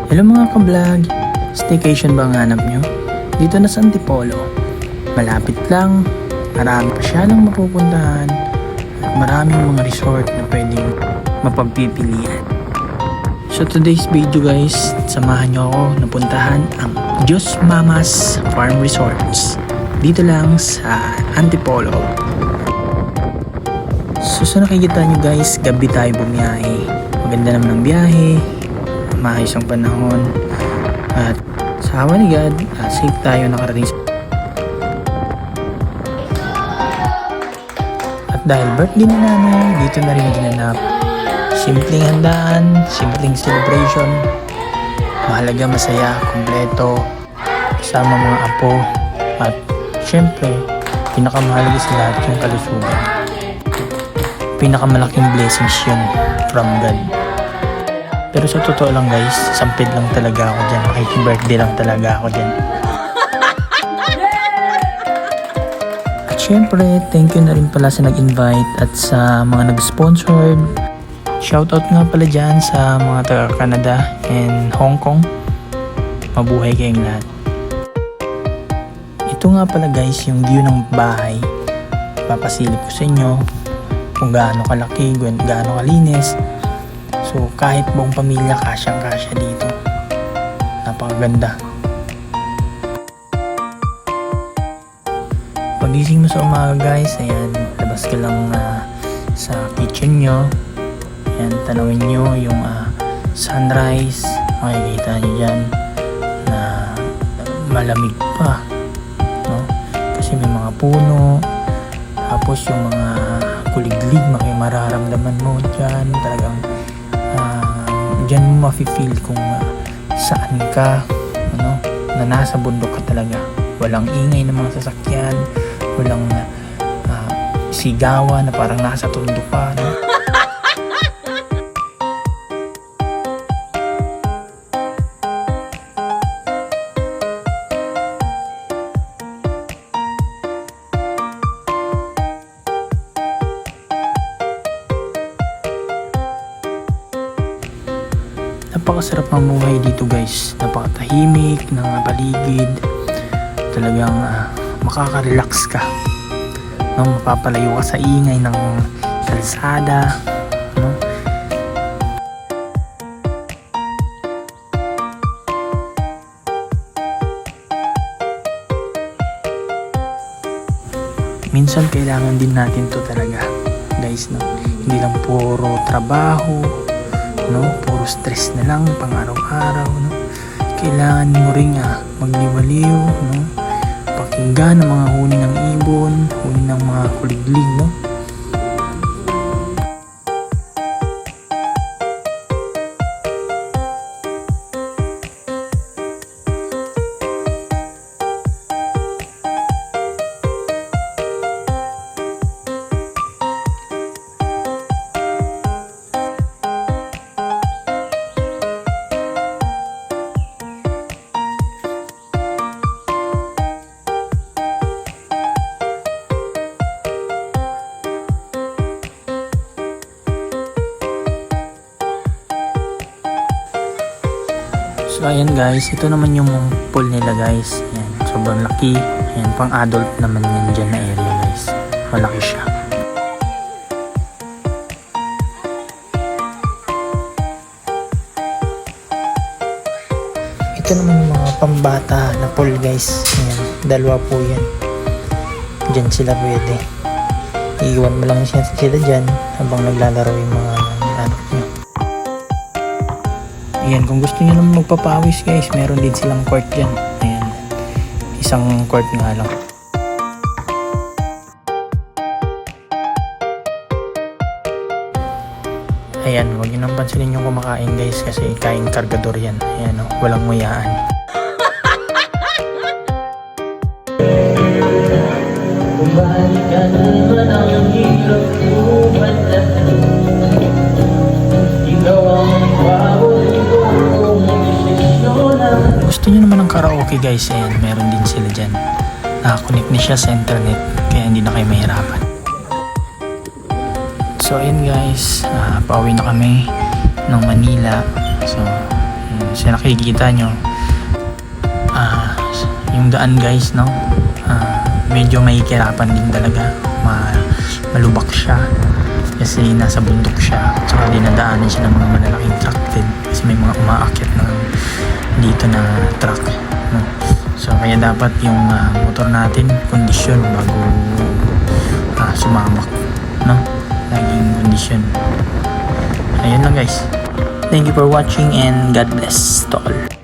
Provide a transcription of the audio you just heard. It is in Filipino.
Hello mga ka-vlog, staycation ba ang hanap nyo? Dito na sa Antipolo, malapit lang, marami pa siya lang mapupuntahan at maraming mga resort na pwedeng mapagpipilian. So today's video guys, samahan nyo ako na puntahan ang Diyos Mamas Farm Resorts dito lang sa Antipolo. So sa nakikita nyo guys, gabi tayo bumiyahe. Maganda naman ang biyahe, maayos ang panahon, at sa awa ni God, safe tayo nakarating. At dahil birthday na nanay, dito na rin ginanap. Simpleng handaan, simpleng celebration, mahalaga, masaya, kumpleto, kasama mga apo, at syempre, pinakamahalaga sa lahat yung kalusugan. Pinakamalaking blessings yun from God. Pero sa totoo lang guys, sampid lang talaga ako dyan. Happy birthday lang talaga ako dyan. At syempre, thank you na rin pala sa nag-invite at sa mga nag-sponsored. Shoutout nga pala dyan sa mga taga-Canada and Hong Kong. Mabuhay kayong lahat. Ito nga pala guys, yung view ng bahay. Papasilip ko sa inyo kung gaano kalaki, gaano kalinis. So kahit buong pamilya, kasyang-kasya dito. Napakaganda. Pagising mo sa umaga guys, ayan, labas ka lang sa kitchen nyo. Ayan, tanawin nyo yung sunrise. Makikita nyo dyan na malamig pa, no? Kasi may mga puno. Tapos yung mga kuliglig, mararamdaman mo dyan. Talagang dyan mo mafe-feel kung saan ka, ano, na nasa bundok ka talaga. Walang ingay ng mga sasakyan, walang sigawan na parang nasa tundo ka, no? Napakasarap mamuhay dito guys, napakatahimik ng paligid. Talagang makaka-relax ka, no? Mapapalayo ka sa ingay ng kalsada, no? Minsan kailangan din natin to talaga guys, no? Hindi lang puro trabaho, no, puro stress na lang pang araw-araw, no? Kailangan mo ring magliwaliw, no? Pakinggan ang mga huni ng ibon, huni ng mga kuliglig, no? So ayan guys, ito naman yung pool nila guys. Ayan, sobrang laki. Ayan, pang adult naman yan dyan na area guys. Malaki siya. Ito naman yung mga pambata na pool guys. Ayan, dalawa po yan. Dyan sila pwede. Iiwan mo lang sila dyan habang naglalaro yung mga anak nyo. Ayan, kung gusto nyo naman magpapawis guys, meron din silang court dyan. Ayan, isang court nga lang. Ayan, huwag nyo nang pansinin yung kumakain guys, kasi kain kargador yan. Ayan, walang nguyaan. Balikan man ang hirap buwan na ikaw ang paborito kong desisyonan. Gusto nyo naman ng karaoke guys, ayan, meron din sila dyan. Nakakonect na siya sa internet, kaya hindi na kayo mahirapan. So ayun guys, pauwi na kami ng Manila. So sa nakikita nyo, yung daan guys, no, medyo may hirapan din talaga, malubak siya kasi nasa bundok siya, tsaka dinadaanan siya ng mga malalaking truck din kasi may mga umaakyat na dito na truck, no? So kaya dapat yung motor natin kondisyon bago sumamak, no? Laging kondisyon. Ayun lang guys, thank you for watching and God bless to all.